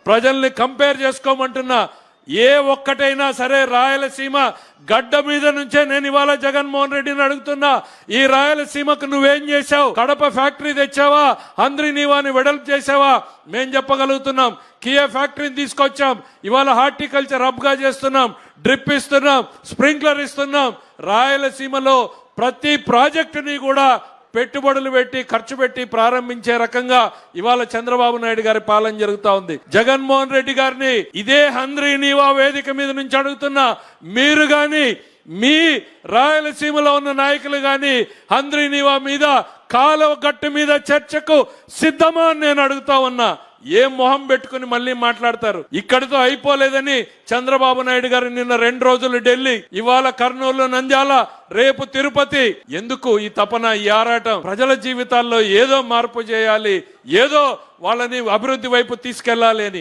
ప్రజల్ని కంపేర్ చేసుకోమంటున్నా. ఏ ఒక్కటైనా సరే రాయలసీమ గడ్డ మీద నుంచే నేను ఇవాళ జగన్మోహన్ రెడ్డిని అడుగుతున్నా, ఈ రాయలసీమకు నువ్వేం చేశావు? కడప ఫ్యాక్టరీ తెచ్చావా? హంద్రీనీవాని వెడల్పు చేసావా? మేం చెప్పగలుగుతున్నాం. కియా ఫ్యాక్టరీని తీసుకొచ్చాం. ఇవాళ హార్టికల్చర్ హబ్గా చేస్తున్నాం, డ్రిప్ ఇస్తున్నాం, స్ప్రింక్లర్ ఇస్తున్నాం. రాయలసీమలో ప్రతి ప్రాజెక్టుని కూడా పెట్టుబడులు పెట్టి ఖర్చు పెట్టి ప్రారంభించే రకంగా ఇవాళ చంద్రబాబు నాయుడు గారి పాలన జరుగుతా ఉంది. జగన్మోహన్ రెడ్డి గారిని ఇదే హంద్రీనీవా వేదిక మీద నుంచి అడుగుతున్నా, మీరు గాని మీ రాయలసీమలో ఉన్న నాయకులు గాని హంద్రీనీవా మీద కాలువ గట్టు మీద చర్చకు సిద్ధమా అని నేను అడుగుతా ఉన్నా. ఏం మొహం పెట్టుకుని మళ్ళీ మాట్లాడతారు? ఇక్కడితో అయిపోలేదని చంద్రబాబు నాయుడు గారు నిన్న 2 రోజులు ఢిల్లీ, ఇవాళ కర్నూలు, నంద్యాల, రేపు తిరుపతి. ఎందుకు ఈ తపన, ఈ ఆరాటం? ప్రజల జీవితాల్లో ఏదో మార్పు చేయాలి, ఏదో వాళ్ళని అభివృద్ధి వైపు తీసుకెళ్లాలి అని.